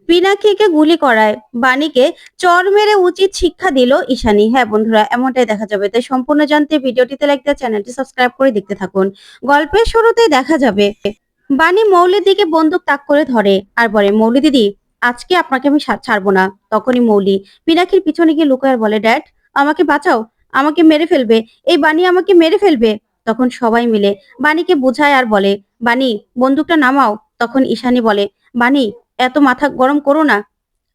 পিনাকিকে গুলি করায় বাণীকে চড় মেরে উচিত শিক্ষা দিল ঈশানী। হ্যাঁ বন্ধুরা, এমনটাই দেখা যাবে। তাই সম্পূর্ণ জানতে ভিডিওটিতে লাইক দিয়ে চ্যানেলটি সাবস্ক্রাইব করে দেখতে থাকুন। গল্পের শুরুতেই দেখা যাবে বাণী মৌলির দিকে বন্দুক তাক করে ধরে আর বলে, মৌলি দিদি, আজকে আপনাকে আমি ছাড়বো না। তখনই মৌলি পিনাকির পিছনে গিয়ে লুকায় আর বলে, ড্যাড আমাকে বাঁচাও, আমাকে মেরে ফেলবে, এই বাণী আমাকে মেরে ফেলবে। তখন সবাই মিলে বাণীকে বুঝায় আর বলে, বাণী বন্দুকটা নামাও। তখন ঈশানী বলে, বাণী এত মাথা গরম করো না,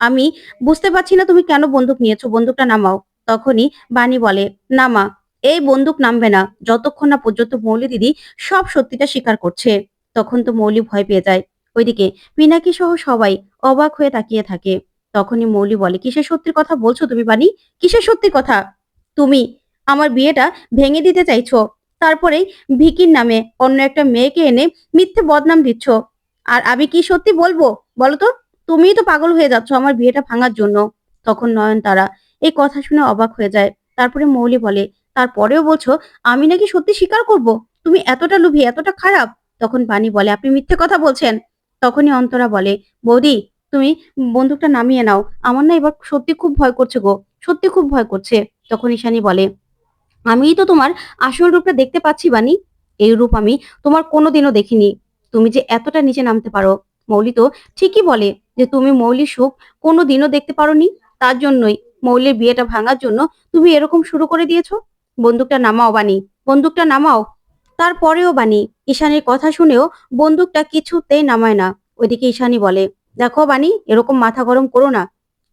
আমি বুঝতে পারছি না তুমি কেন বন্দুক নিয়েছো, বন্দুকটা নামাও। তখনই বাণী বলে, না মা, এই বন্দুক নামবে না যতক্ষণ না পর্যন্ত মৌলি দিদি সব সত্যিটা স্বীকার করছে। তখন তো মৌলি ভয় পেয়ে যায়। ওইদিকে পিনাকি সহ সবাই অবাক হয়ে তাকিয়ে থাকে। তখনই মৌলি বলে, কিসের সত্যির কথা বলছো তুমি বাণী? কিসের সত্যি কথা? তুমি আমার বিয়েটা ভেঙে দিতে চাইছো, তারপরেই ভিকির নামে অন্য একটা মেয়েকে এনে মিথ্যে বদনাম দিচ্ছ। আর আমি কি সত্যি বলবো বলো তো? তুমিই তো পাগল হয়ে যাচ্ছ আমার বিয়েটা ভাঙার জন্য। তখন নয়নতারা এই কথা শুনে অবাক হয়ে যায়। তারপরে মৌলি বলে, তারপরেও বলছো আমি নাকি সত্যি স্বীকার করব? তুমি এতটা লোভী, এতটা খারাপ? তখন বাণী বলে, আপনি মিথ্যে কথা বলছেন। তখনই অন্তরা বলে, বৌদি তুমি বন্দুকটা নামিয়ে নাও, আমার না এবার সত্যি খুব ভয় করছে গো, সত্যি খুব ভয় করছে। তখন ঈশানী বলে, আমিই তো তোমার আসল রূপটা দেখতে পাচ্ছি বাণী, এই রূপ আমি তোমার কোনোদিনও দেখিনি। তুমি যে এতটা নিচে নামতে পারো। মৌলি তো ঠিকই বলে যে তুমি মৌলির সুখ কোনোদিনও দেখতে পারোনি, তার জন্যই মৌলির বিয়েটা ভাঙার জন্য তুমি এরকম শুরু করে দিয়েছো। বন্দুকটা নামাও বাণী, বন্দুকটা নামাও। তারপরেও বাণী ঈশানীর কথা শুনেও বন্দুকটা কিছুতেই নামায় না। ওইদিকে ঈশানী বলে, দেখো বাণী এরকম মাথা গরম করো না।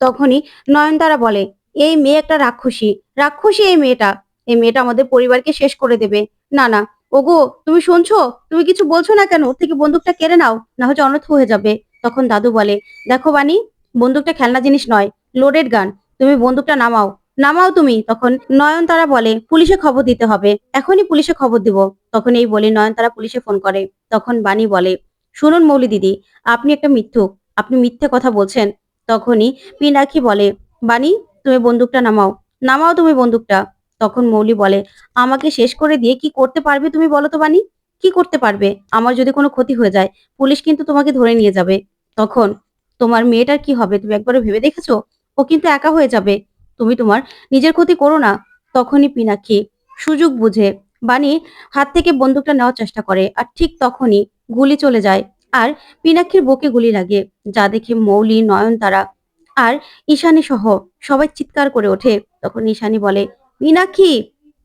তখনই নয়নতারা বলে, এই মেয়ে একটা রাক্ষসী, রাক্ষসী এই মেয়েটা, এই মেয়েটা আমাদের পরিবারকে শেষ করে দেবে। না না, ওগো তুমি শুনছো? তুমি কিছু বলছো না কেন? ওর থেকে বন্দুকটা কেড়ে নাও, না হলে অনর্থ হয়ে যাবে। তখন দাদু বলে, দেখো বাণী, বন্দুকটা খেলনা জিনিস নয়, লোডেড গান, তুমি বন্দুকটা নামাও, নামাও তুমি। তখন নয়নতারা বলে, পুলিশে খবর দিতে হবে, এখনই পুলিশে খবর দিব। তখন এই বলে নয়নতারা পুলিশে ফোন করে। তখন বাণী বলে, শুনুন মৌলি দিদি, আপনি একটা মিথ্যুক, আপনি মিথ্যে কথা বলছেন। তখনই পিনাকি বলে, বাণী তুমি বন্দুকটা নামাও, নামাও তুমি বন্দুকটা। তখন মৌলি বলে, আমাকে শেষ করে দিয়ে কি করতে পারবে তুমি বলো তো বাণী? কি করতে পারবে? আমার যদি কোনো ক্ষতি হয়ে যায় পুলিশ কিন্তু তোমাকে ধরে নিয়ে যাবে। তখন তোমার মেয়েটার কি হবে তুমি একবারও ভেবে দেখেছো? ও কিন্তু একা হয়ে যাবে। তুমি তোমার নিজের ক্ষতি করো না। তখনই পিনাকি সুযোগ বুঝে বাণী হাত থেকে বন্দুকটা নেওয়ার চেষ্টা করে আর ঠিক তখনই গুলি চলে যায় আর পিনাক্ষীর বুকে গুলি লাগে, যা দেখে মৌলি, নয়নতারা আর ঈশানী সহ সবাই চিৎকার করে ওঠে। তখন ঈশানী বলে, পিনাক্ষী,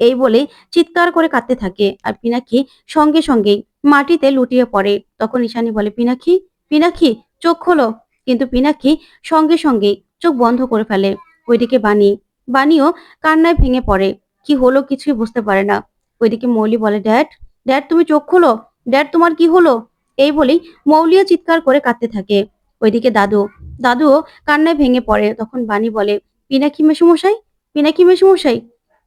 এই বলে চিৎকার করে কাঁদতে থাকে আর পিনাক্ষী সঙ্গে সঙ্গেই মাটিতে লুটিয়ে পড়ে। তখন ঈশানী বলে, পিনাক্ষী, পিনাক্ষী চোখ খোলো। কিন্তু পিনাক্ষী সঙ্গে সঙ্গেই চোখ বন্ধ করে ফেলে। ওইদিকে বাণীও কান্নায় ভেঙে পড়ে। কি হলো কিছুই বুঝতে পারে না। ওইদিকে মৌলি বলে, ড্যাড, ড্যাড তুমি চোখ খোলো, ড্যাড তোমার কি হলো? এই বলেই মৌলিও চিৎকার করে কাঁদতে থাকে। ওইদিকে দাদুও কান্নায় ভেঙে পড়ে। তখন বাণী বলে, পিনাকি মেসোমশাই, পিনাকি মেসোমশাই,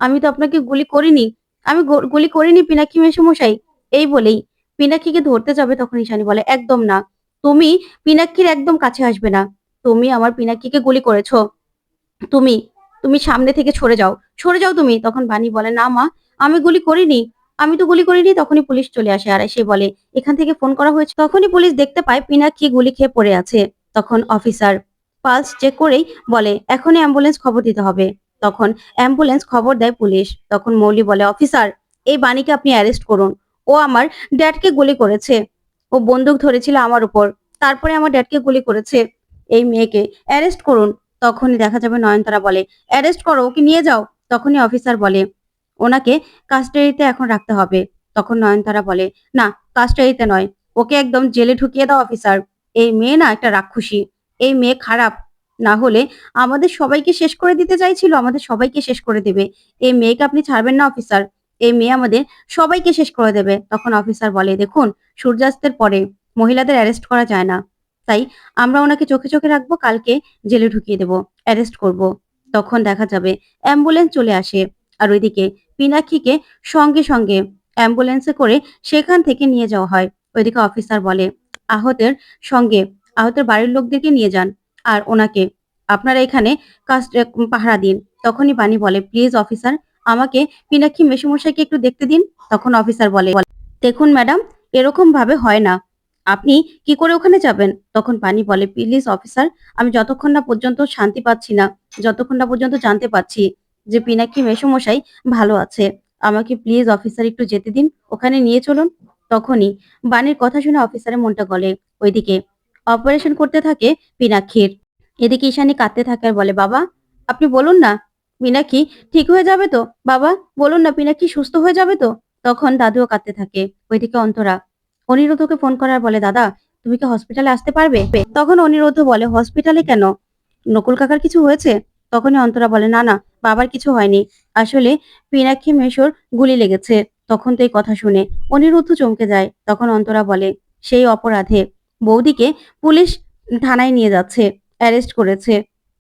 আমি তো আপনাকে গুলি করিনি, আমি গুলি করিনি পিনাকি মেসোমশাই। এই বলেই পিনাকিকে ধরতে যাবে। তখন ঈশানী বলে, একদম না, তুমি পিনাকির একদম কাছে আসবে না, তুমি আমার পিনাকিকে গুলি করেছো, তুমি তুমি সামনে থেকে সরে যাও, সরে যাও তুমি। তখন বাণী বলে, না মা, আমি গুলি করিনি, আমি তো গুলি করিনি। তখনই পুলিশ চলে আসে আর এসে বলে, এখান থেকে ফোন করা হয়েছে। তখনই পুলিশ দেখতে পায় পিনাকি গুলি খেয়ে পড়ে আছে। তখন অফিসার পালস চেক করেই বলে, এখনই অ্যাম্বুলেন্স খবর দিতে হবে। তখন অ্যাম্বুলেন্স খবর দেয় পুলিশ। তখন মৌলি বলে, অফিসার এই বাণীকে আপনি অ্যারেস্ট করুন, ও আমার ড্যাডকে গুলি করেছে, ও বন্দুক ধরেছিল আমার উপর, তারপরে আমার ড্যাডকে গুলি করেছে, এই মেয়েকে অ্যারেস্ট করুন। তখনই দেখা যাবে নয়নতারা বলে, অ্যারেস্ট করো, ওকে নিয়ে যাও। তখনই অফিসার বলে, ওনাকে কাস্টাডিতে এখন রাখতে হবে। তখন নয়নতারা বলে, না, কাস্টাডিতে নয়, ওকে একদম জেলে ঢুকিয়ে দাও অফিসার। এই মেয়ে না একটা রাক্ষসী, এই মেয়ে খারাপ, না হলে আমাদের সবাইকে শেষ করে দিতে চাইছিল, আমাদের সবাইকে শেষ করে দেবে। এই মেয়েকে আপনি ছাড়বেন না অফিসার, এই মেয়ে আমাদের সবাইকে শেষ করে দেবে। তখন অফিসার বলে, দেখুন, সূর্যাস্তের পরে মহিলাদের অ্যারেস্ট করা যায় না, তাই আমরা ওনাকে চোখে চোখে রাখবো, কালকে জেলে ঢুকিয়ে দেবো, অ্যারেস্ট করব। তখন দেখা যাবে অ্যাম্বুলেন্স চলে আসে আর ওইদিকে পিনাক্ষীকে সঙ্গে সঙ্গে অ্যাম্বুলেন্সে করে সেখান থেকে নিয়ে যাওয়া হয়। ওইদিকে অফিসার বলে, আহতের সঙ্গে আহতের বাড়ির লোকদেরকে নিয়ে যান আর ওনাকে আপনারা এখানে পাহারা দিন। তখনই বাণী বলে, প্লিজ অফিসার, আমাকে পিনাক্ষী মেসোমশাইকে একটু দেখতে দিন। তখন অফিসার বলে, দেখুন ম্যাডাম, এরকম ভাবে হয় না, আপনি কি করে ওখানে যাবেন? তখন বাণী বলে, প্লিজ অফিসার, আমি যতক্ষণ না পর্যন্ত শান্তি পাচ্ছি না, যতক্ষণ না পর্যন্ত জানতে পারছি যে পিনাকি মেসোমশাই ভালো আছে, আমাকে প্লিজ অফিসার একটু যেতে দিন, ওখানে নিয়ে চলুন। তখনই বাণীর কথা শুনে অফিসারের মনটা গলে। ওইদিকে অপারেশন করতে থাকে পিনাক্ষীর। এদিকে ঈশানী কাঁদতে থাকে আর বলে, বাবা আপনি বলুন না, পিনাকি ঠিক হয়ে যাবে তো? বাবা বলুন না, পিনাকি সুস্থ হয়ে যাবে তো? তখন দাদুও কাঁদতে থাকে। ওইদিকে অন্তরা অনিরুদ্ধকে ফোন করার বলে, দাদা তুমি কি হসপিটালে আসতে পারবে? তখন অনিরুদ্ধ বলে, হসপিটালে কেন? নকুল কাকার কিছু হয়েছে? তখনই অন্তরা বলে, না না, বাবার কিছু হয়নি, আসলে পিনাক্ষী মেশোর গুলি লেগেছে। তখন তো এই কথা শুনে অনিরুদ্ধ চমকে যায়। তখন অন্তরা বলে, সেই অপরাধে বৌদিকে পুলিশ থানায় নিয়ে যাচ্ছে, অ্যারেস্ট করেছে।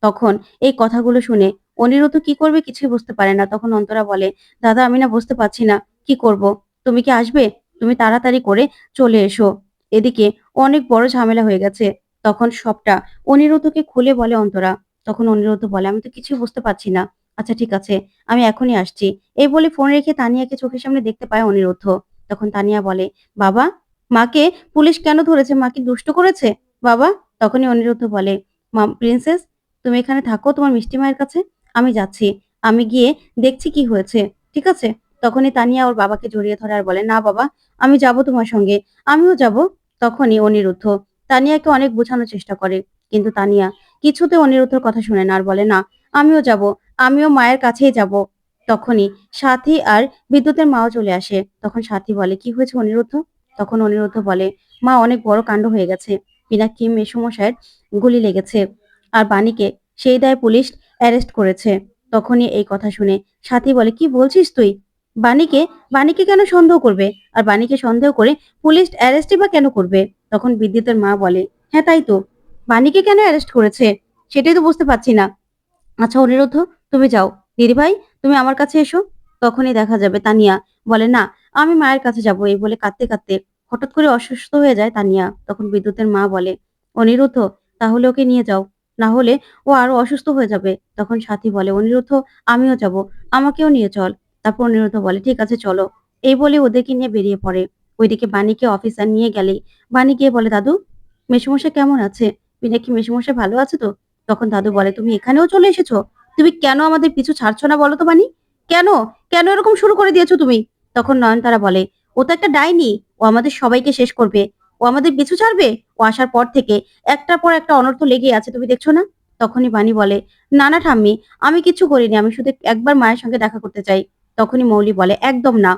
তখন এই কথাগুলো শুনে অনিরুদ্ধ কি করবে কিছুই বুঝতে পারে না। তখন অন্তরা বলে, দাদা আমি না বুঝতে পারছি না কি করব, তুমি কি আসবে? তুমি তাড়াতাড়ি করে চলে এসো, এদিকে অনেক বড় ঝামেলা হয়ে গেছে। তখন সবটা অনিরুদ্ধকে খুলে বলে অন্তরা। তখন অনিরুদ্ধ বলে, আমি তো কিছুই বুঝতে পারছি না। আচ্ছা ঠিক আছে, আমি এখনই আসছি। এই বলে ফোন রেখে তানিয়াকে চোখের সামনে দেখতে পায় অনিরুদ্ধ। তখন তানিয়া বলে, বাবা মাকে পুলিশ কেন ধরেছে? মা কি দুষ্ট করেছে বাবা? তখনই অনিরুদ্ধ বলে, মা প্রিন্সেস তুমি এখানে থাকো তোমার মিষ্টি মায়ের কাছে, আমি যাচ্ছি, আমি গিয়ে দেখছি কি হয়েছে, ঠিক আছে? তখনই তানিয়া ওর বাবাকে জড়িয়ে ধরে আর বলে, না বাবা আমি যাব তোমার সঙ্গে, আমিও যাব। তখনই অনিরুদ্ধ তানিয়াকে অনেক বোঝানোর চেষ্টা করে, কিন্তু তানিয়া কিছুতে অনিরুদ্ধর কথা শুনে না আর বলে, না আমিও যাব, আমিও মায়ের কাছেই যাব। তখনই সাথী আর বিদ্যুতের মাও চলে আসে। তখন সাথী বলে, কি হয়েছে অনিরুদ্ধ? তখন অনিরুদ্ধ বলে, মা অনেক বড় কাণ্ড হয়ে গেছে, পিনাকি মেসোমশাইয়ের গুলি লেগেছে, আর বাণীকে সেই দায়ে পুলিশ অ্যারেস্ট করেছে। তখনই এই কথা শুনে সাথী বলে, কি বলছিস তুই? বাণীকে বাণীকে কেন সন্দেহ করবে? আর বাণীকে সন্দেহ করে পুলিশ অ্যারেস্টই বা কেন করবে? তখন বিদ্যুতের মা বলে, হ্যাঁ তাই তো, বাণীকে কেন অ্যারেস্ট করেছে সেটাই তো বুঝতে পারছি না। আচ্ছা অনিরুদ্ধ তুমি যাও, দিদিভাই তুমি আমার কাছে এসো। তখনই দেখা যাবে তানিয়া বলে, না আমি মায়ের কাছে যাব। এই বলে কাঁদতে কাঁদতে হঠাৎ করে অসুস্থ হয়ে যায় তানিয়া। তখন বিদ্যুতের মা বলে, অনিরুদ্ধ তাহলে ওকে নিয়ে যাও, না হলে ও আরো অসুস্থ হয়ে যাবে। তখন সাথী বলে, অনিরুদ্ধ আমিও যাব, আমাকেও নিয়ে চল। তারপর অনিরুদ্ধ বলে, ঠিক আছে চলো। এই বলে ওদেরকে নিয়ে বেরিয়ে পড়ে। ওইদিকে বাণীকে অফিসার নিয়ে গেলেই বাণী গিয়ে বলে, দাদু মেসোমশাই কেমন আছে? পিনাকি মেসোমশাই ভালো আছে তো? তখন দাদু বলে, তুমি এখানেও চলে এসেছো? তুমি কেন আমাদের পিছু ছাড়ছো না বলো তো বানি? কেন কেন এরকম শুরু করে দিয়েছো তুমি? তখন নয়নতারা বলে, ও তো একটা ডাইনি, ও আমাদের সবাইকে শেষ করবে, ও আমাদের পিছু ছাড়বে? ও আসার পর থেকে একটার পর একটা অনর্থ লেগে আছে, তুমি দেখছো না? তখনই বানি বলে, না না ঠাম্মি, আমি কিছু করিনি, আমি শুধু একবার মায়ের সঙ্গে দেখা করতে চাই। তখনই মৌলি বলে, একদম না,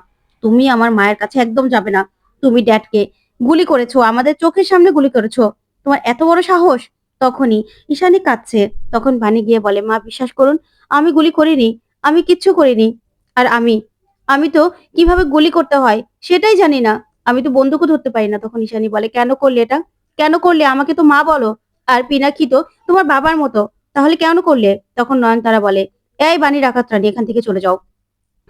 তুমি আমার মায়ের কাছে একদম যাবে না। তুমি ড্যাডকে গুলি করেছো, আমাদের চোখের সামনে গুলি করেছো, তোমার এত বড় সাহস? তখনই ঈশানী কাঁদছে। তখন বাণী গিয়ে বলে, মা বিশ্বাস করুন, আমি গুলি করিনি, আমি কিচ্ছু করিনি। আর আমি আমি তো কিভাবে গুলি করতে হয় সেটাই জানি না, আমি তো বন্দুকও ধরতে পারি না। তখন ঈশানী বলে, কেন করলে এটা? কেন করলে? আমাকে তো মা বলো, আর পিনাকি তো তোমার বাবার মতো, তাহলে কেন করলে? তখন নয়নতারা বলে, এই বাণী ডাকাত রানী, এখান থেকে চলে যাও,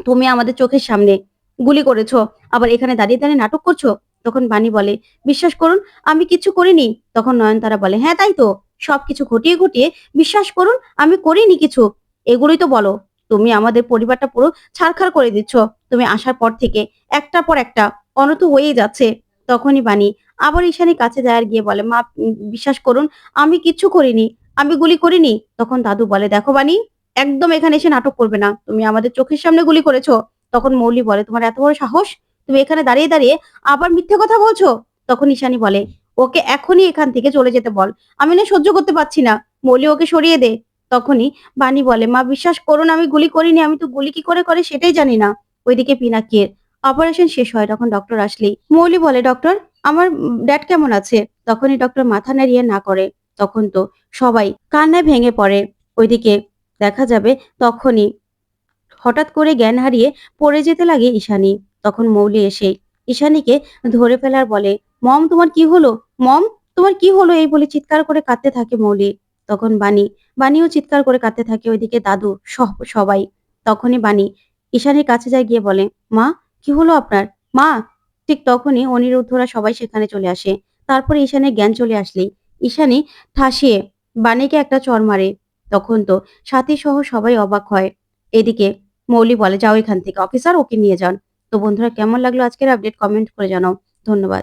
তুমি আমাদের চোখের সামনে গুলি করেছো, আবার এখানে দাঁড়িয়ে দাঁড়িয়ে নাটক করছো। তখন বাণী বলে, বিশ্বাস করুন আমি কিচ্ছু করিনি। তখন নয়নতারা বলে, হ্যাঁ তাই তো, সবকিছু ঘটিয়ে ঘটিয়ে বিশ্বাস করুন আমি করিনি কিছু, এগুলোই তো বলো। তুমি আমাদের পরিবারটা পুরো ছারখার করে দিচ্ছ, তুমি আসার পর থেকে একটার পর একটা অনর্থ হয়েই যাচ্ছে। তখনই বাণী আবার ঈশানীর কাছে যায় আর গিয়ে বলে, মা বিশ্বাস করুন আমি কিচ্ছু করিনি, আমি গুলি করিনি। তখন দাদু বলে, দেখো বাণী একদম এখানে এসে নাটক করবে না, তুমি আমাদের চোখের সামনে গুলি করেছো। তখন মৌলি বলে, তোমার এত বড় সাহস, তুমি এখানে দাঁড়িয়ে দাঁড়িয়ে আবার মিথ্যে কথা বলছো। তখন ঈশানী বলে, ওকে এখনই এখান থেকে চলে যেতে বল, আমি না সহ্য করতে পারছি না, মৌলি ওকে সরিয়ে দে। তখনই বাণী বলে, মা বিশ্বাস করুন আমি গুলি করিনি, আমি তো গুলি কি করে করে সেটাই জানি না। ওইদিকে পিনাকির অপারেশন শেষ হয়। তখন ডক্টর আসলেই মৌলি বলে, ডক্টর আমার ড্যাড কেমন আছে? তখনই ডক্টর মাথা নাড়িয়ে না করে। তখন তো সবাই কান্নায় ভেঙে পড়ে। ওইদিকে দেখা যাবে তখনই হঠাৎ করে জ্ঞান হারিয়ে পড়ে যেতে লাগে ঈশানী। তখন মৌলি এসে ঈশানীকে ধরে ফেলার বলে, মম তোমার কি হলো? মম তোমার কি হলো? এই বলে চিৎকার করে কাঁদতে থাকে মৌলি। তখন বাণীও চিৎকার করে কাঁদতে থাকে। ওইদিকে দাদু সবাই। তখনই বাণী ঈশানীর কাছে যায় গিয়ে বলে, মা কি হলো আপনার? মা। ঠিক তখনই অনিরুদ্ধরা সবাই সেখানে চলে আসে। তারপরে ঈশানের জ্ঞান চলে আসলেই ঈশানী ঠাসিয়ে বাণীকে একটা চড় মারে। তখন তো সাথী সহ সবাই অবাক হয়। এদিকে মৌলি বলে, যাও এখান থেকে, অফিসার ওকে নিয়ে যান। তো বন্ধুরা কেমন লাগলো আজকের আপডেট কমেন্ট করে জানাও। ধন্যবাদ।